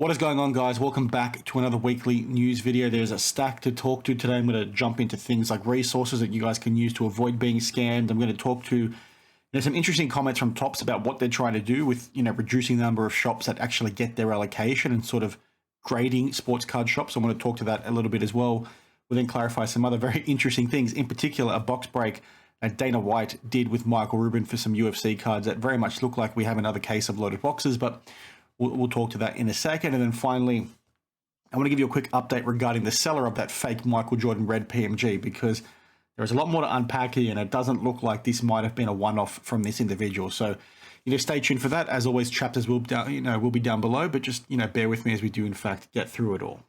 What is going on, guys? Welcome back to another weekly news video. There's a stack to talk to today. I'm going to jump into things like resources that you guys can use to avoid being scammed. I'm going to talk to some interesting comments from Tops about what they're trying to do with reducing the number of shops that actually get their allocation and sort of grading sports card shops. I want to talk to that a little bit as well. We'll then clarify some other very interesting things, in particular a box break that Dana White did with Michael Rubin for some UFC cards that very much look like we have another case of loaded boxes, but we'll talk to that in a second. And then finally, I want to give you a quick update regarding the seller of that fake Michael Jordan red PMG, because there's a lot more to unpack here, and it doesn't look like this might have been a one-off from this individual. So, stay tuned for that. As always, chapters will be down below, but just bear with me as we do in fact get through it all.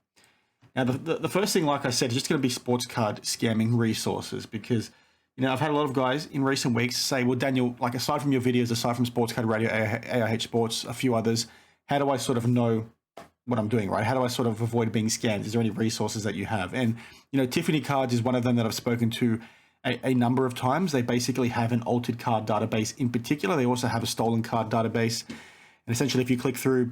Now, the first thing, like I said, is just going to be sports card scamming resources, because I've had a lot of guys in recent weeks say, well, Daniel, like aside from your videos, aside from Sports Card Radio, AIH Sports, a few others, how do I sort of know what I'm doing, right? How do I sort of avoid being scammed? Is there any resources that you have? And, Tiffany Cards is one of them that I've spoken to a number of times. They basically have an altered card database in particular. They also have a stolen card database. And essentially, if you click through,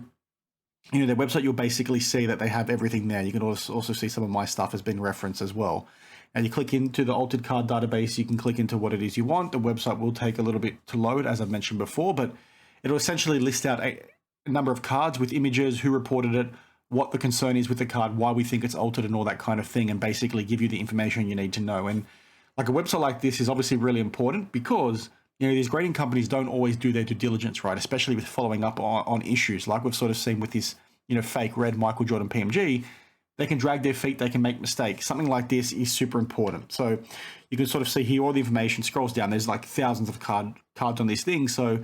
their website, you'll basically see that they have everything there. You can also see some of my stuff has been referenced as well. And you click into the altered card database, you can click into what it is you want. The website will take a little bit to load, as I've mentioned before, but it'll essentially list out a number of cards with images, who reported it, what the concern is with the card, why we think it's altered and all that kind of thing, and basically give you the information you need to know. And like a website like this is obviously really important because, these grading companies don't always do their due diligence, right? Especially with following up on issues like we've sort of seen with this, fake red Michael Jordan PMG. They can drag their feet, they can make mistakes. Something like this is super important. So you can sort of see here all the information scrolls down. There's like thousands of cards on these things. So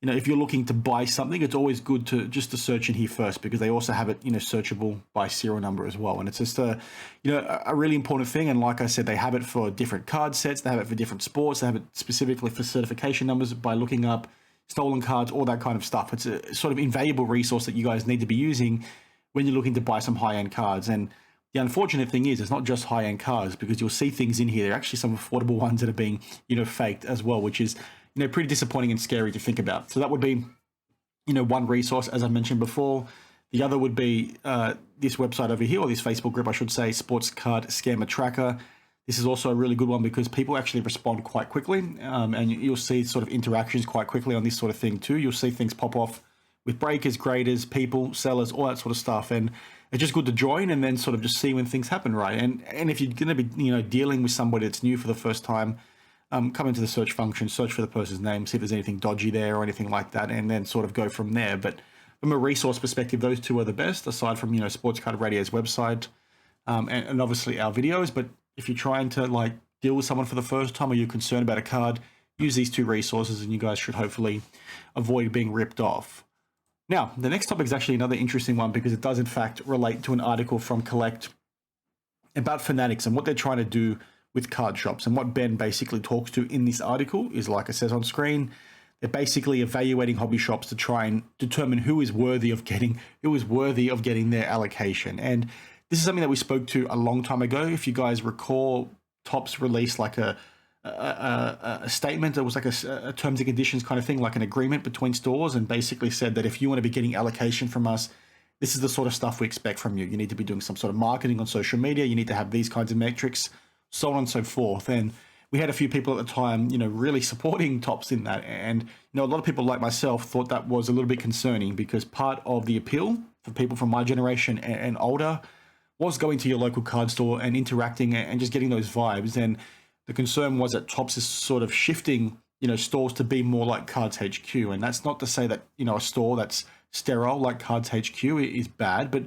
if you're looking to buy something, it's always good to search in here first, because they also have it, searchable by serial number as well. And it's just a really important thing. And like I said, they have it for different card sets. They have it for different sports. They have it specifically for certification numbers by looking up stolen cards, all that kind of stuff. It's a sort of invaluable resource that you guys need to be using when you're looking to buy some high-end cards. And the unfortunate thing is, it's not just high-end cards, because you'll see things in here. There are actually some affordable ones that are being, faked as well, which is pretty disappointing and scary to think about. So that would be, one resource, as I mentioned before. The other would be this website over here, or this Facebook group, I should say, Sports Card Scammer Tracker. This is also a really good one because people actually respond quite quickly, and you'll see sort of interactions quite quickly on this sort of thing too. You'll see things pop off with breakers, graders, people, sellers, all that sort of stuff. And it's just good to join and then sort of just see when things happen, right? And if you're going to be, dealing with somebody that's new for the first time, come into the search function, search for the person's name, see if there's anything dodgy there or anything like that, and then sort of go from there. But from a resource perspective, those two are the best, aside from, Sports Card Radio's website and obviously our videos. But if you're trying to deal with someone for the first time, or you're concerned about a card, use these two resources and you guys should hopefully avoid being ripped off. Now, the next topic is actually another interesting one, because it does in fact relate to an article from Collect about Fanatics and what they're trying to do with card shops. And what Ben basically talks to in this article is, like it says on screen, they're basically evaluating hobby shops to try and determine who is worthy of getting their allocation. And this is something that we spoke to a long time ago. If you guys recall, Tops released like a statement. It was like a terms and conditions kind of thing, like an agreement between stores, and basically said that if you want to be getting allocation from us, this is the sort of stuff we expect from you. You need to be doing some sort of marketing on social media. You need to have these kinds of metrics, so on and so forth. And we had a few people at the time, really supporting Tops in that. And, a lot of people like myself thought that was a little bit concerning, because part of the appeal for people from my generation and older was going to your local card store and interacting and just getting those vibes. And the concern was that Tops is sort of shifting, stores to be more like Cards HQ. And that's not to say that, a store that's sterile like Cards HQ is bad, but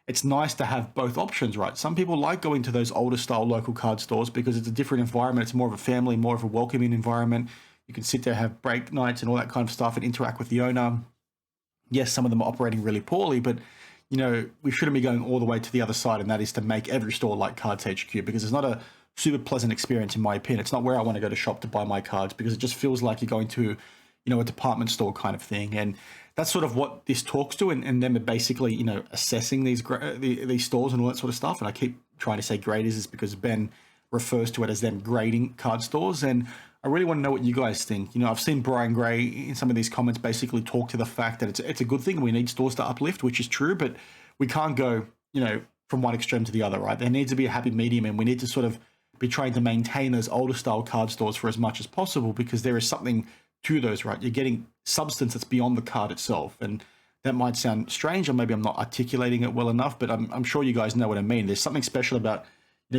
it's nice to have both options, right? Some people like going to those older style local card stores because it's a different environment. It's more of a family, more of a welcoming environment. You can sit there, have break nights and all that kind of stuff and interact with the owner. Yes, some of them are operating really poorly, but we shouldn't be going all the way to the other side, and that is to make every store like Cards HQ, because it's not a super pleasant experience in my opinion. It's not where I want to go to shop to buy my cards, because it just feels like you're going to, a department store kind of thing. And that's sort of what this talks to, and then basically, assessing these stores and all that sort of stuff. And I keep trying to say graders is because Ben refers to it as them grading card stores. And I really want to know what you guys think. I've seen Brian Gray in some of these comments basically talk to the fact that it's a good thing. We need stores to uplift, which is true, but we can't go, from one extreme to the other, right? There needs to be a happy medium, and we need to sort of be trying to maintain those older style card stores for as much as possible, because there is something to those, right? You're getting substance that's beyond the card itself. And that might sound strange, or maybe I'm not articulating it well enough, but I'm sure you guys know what I mean. There's something special about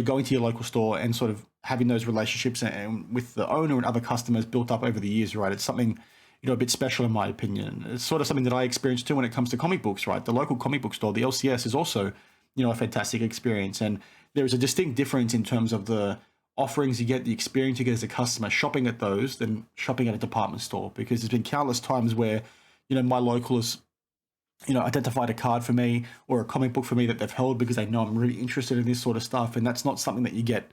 going to your local store and sort of having those relationships and with the owner and other customers built up over the years, right? It's something a bit special in my opinion. It's sort of something that I experienced too when it comes to comic books, right? The local comic book store, the LCS, is also a fantastic experience, and there is a distinct difference in terms of the offerings you get, the experience you get as a customer shopping at those than shopping at a department store. Because there's been countless times where my local has identified a card for me or a comic book for me that they've held because they know I'm really interested in this sort of stuff, and that's not something that you get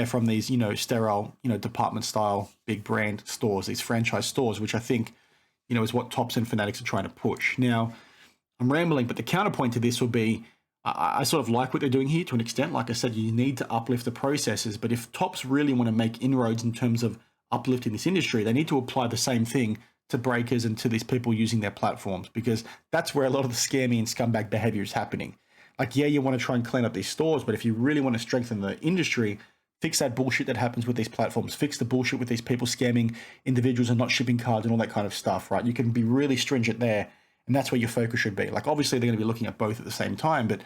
from these sterile department style big brand stores, these franchise stores, which I think is what Topps and Fanatics are trying to push. Now I'm rambling, but the counterpoint to this will be I sort of like what they're doing here to an extent. Like I said, you need to uplift the processes, but if Topps really want to make inroads in terms of uplifting this industry, they need to apply the same thing to breakers and to these people using their platforms, because that's where a lot of the scammy and scumbag behavior is happening. Like, yeah, you want to try and clean up these stores, but if you really want to strengthen the industry, fix that bullshit that happens with these platforms, fix the bullshit with these people scamming individuals and not shipping cards and all that kind of stuff, right? You can be really stringent there, and that's where your focus should be. Like, obviously they're going to be looking at both at the same time, but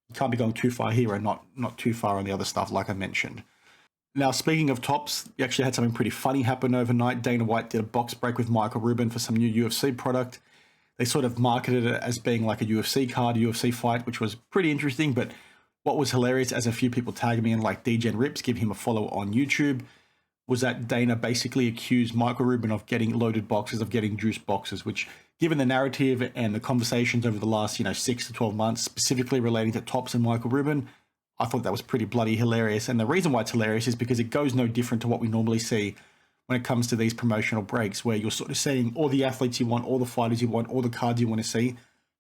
you can't be going too far here and not too far on the other stuff, like I mentioned. Now, speaking of Topps, we actually had something pretty funny happen overnight. Dana White did a box break with Michael Rubin for some new UFC product. They sort of marketed it as being like a UFC card, a UFC fight, which was pretty interesting. But what was hilarious, as a few people tagged me in, like DGen Rips, give him a follow on YouTube, was that Dana basically accused Michael Rubin of getting loaded boxes, of getting juice boxes, which, given the narrative and the conversations over the last 6 to 12 months, specifically relating to Topps and Michael Rubin, I thought that was pretty bloody hilarious. And the reason why it's hilarious is because it goes no different to what we normally see when it comes to these promotional breaks, where you're sort of seeing all the athletes you want, all the fighters you want, all the cards you want to see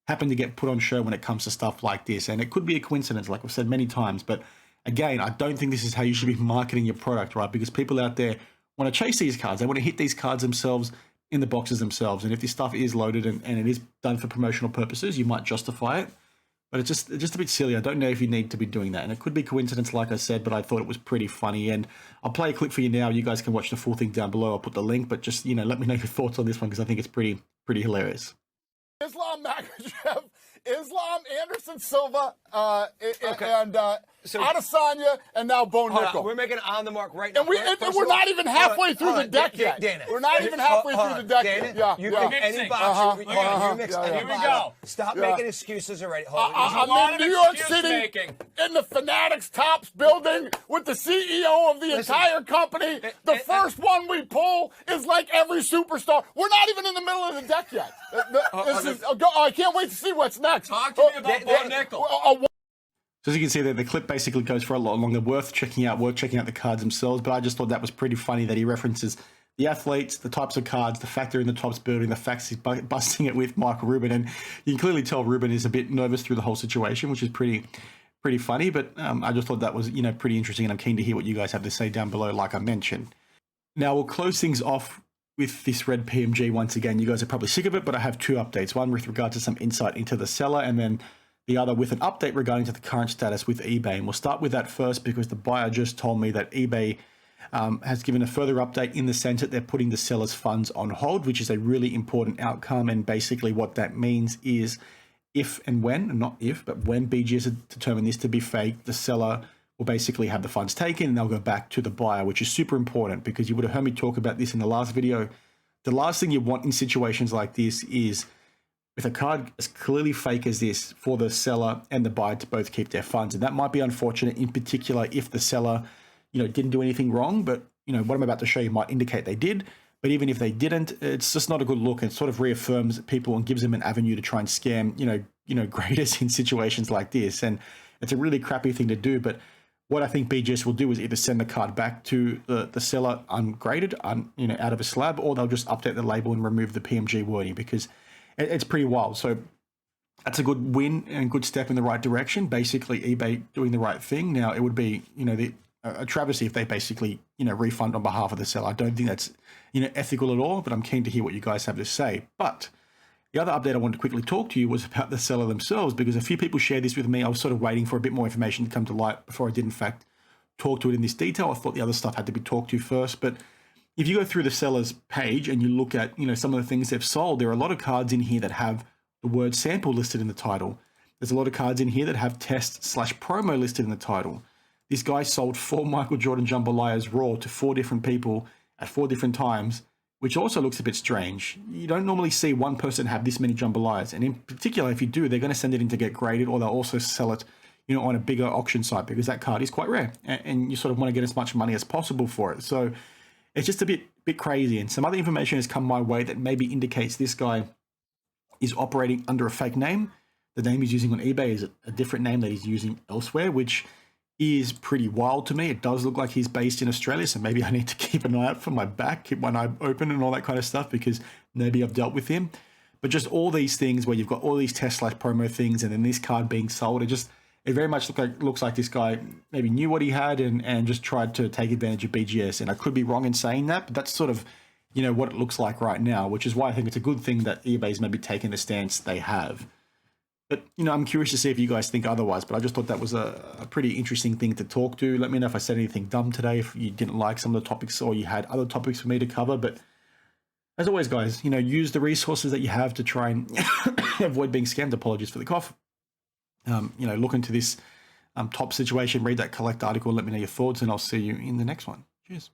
happen to get put on show when it comes to stuff like this. And it could be a coincidence, like I've said many times, but again, I don't think this is how you should be marketing your product, right? Because people out there want to chase these cards. They want to hit these cards themselves in the boxes themselves. And if this stuff is loaded and it is done for promotional purposes, you might justify it. But it's just a bit silly. I don't know if you need to be doing that. And it could be coincidence, like I said, but I thought it was pretty funny. And I'll play a clip for you now. You guys can watch the full thing down below. I'll put the link, but just, let me know your thoughts on this one, because I think it's pretty hilarious. Islam Makhachev, Islam Anderson Silva, Okay. and Adesanya, and now Bo Nickel. We're making it on the mark right now. And we're not even halfway through the deck yet. Dana. We're not even halfway through the deck Dana, yet. Yeah, you yeah. pick any box. You mix any Here we box. go. Stop Yeah. making excuses already. Hold on. I'm in New York City, in the Fanatics Topps building, with the CEO of the entire company. The first one we pull is like every superstar. We're not even in the middle of the deck yet. I can't wait to see what's next. Talk to me about Bo Nickel. So as you can see there, the clip basically goes for a lot longer, worth checking out the cards themselves. But I just thought that was pretty funny that he references the athletes, the types of cards, the fact they're in the Topps building, the fact he's busting it with Michael Rubin. And you can clearly tell Rubin is a bit nervous through the whole situation, which is pretty funny. But I just thought that was, pretty interesting. And I'm keen to hear what you guys have to say down below, like I mentioned. Now, we'll close things off with this red PMG once again. You guys are probably sick of it, but I have two updates. One with regard to some insight into the seller, and then the other with an update regarding to the current status with eBay. And we'll start with that first, because the buyer just told me that eBay has given a further update in the sense that they're putting the seller's funds on hold, which is a really important outcome. And basically what that means is if and when, not if, but when BGS has determined this to be fake, the seller will basically have the funds taken and they'll go back to the buyer, which is super important, because you would have heard me talk about this in the last video. The last thing you want in situations like this is, with a card as clearly fake as this, for the seller and the buyer to both keep their funds. And that might be unfortunate, in particular if the seller, didn't do anything wrong, but what I'm about to show you might indicate they did. But even if they didn't, it's just not a good look. It sort of reaffirms people and gives them an avenue to try and scam, graders in situations like this. And it's a really crappy thing to do. But what I think BGS will do is either send the card back to the seller ungraded, out of a slab, or they'll just update the label and remove the PMG wording, because it's pretty wild. So that's a good win and good step in the right direction. Basically, eBay doing the right thing. Now, it would be, a travesty if they basically, refund on behalf of the seller. I don't think that's, ethical at all, but I'm keen to hear what you guys have to say. But The other update I wanted to quickly talk to you was about the seller themselves, because a few people shared this with me. I was sort of waiting for a bit more information to come to light before I did, in fact, talk to it in this detail. I thought the other stuff had to be talked to first. But if you go through the seller's page and you look at, some of the things they've sold, there are a lot of cards in here that have the word sample listed in the title. There's a lot of cards in here that have test/promo listed in the title. This guy sold 4 Michael Jordan jambalayas raw to 4 different people at 4 different times, which also looks a bit strange. You don't normally see one person have this many jambalayas. And in particular, if you do, they're going to send it in to get graded, or they'll also sell it, on a bigger auction site, because that card is quite rare and you sort of want to get as much money as possible for it. So it's just a bit crazy. And some other information has come my way that maybe indicates this guy is operating under a fake name. The name he's using on eBay is a different name that he's using elsewhere, which is pretty wild to me. It does look like he's based in Australia, so maybe I need to keep an eye out for my back, keep one eye open and all that kind of stuff, because maybe I've dealt with him. But just all these things where you've got all these test/promo things and then this card being sold, it very much looks like this guy maybe knew what he had and just tried to take advantage of BGS. And I could be wrong in saying that, but that's sort of, what it looks like right now, which is why I think it's a good thing that eBay's maybe taking the stance they have. But, I'm curious to see if you guys think otherwise, but I just thought that was a pretty interesting thing to talk to. Let me know if I said anything dumb today, if you didn't like some of the topics or you had other topics for me to cover. But as always, guys, use the resources that you have to try and avoid being scammed. Apologies for the cough. Look into this top situation, read that collect article, let me know your thoughts, and I'll see you in the next one. Cheers.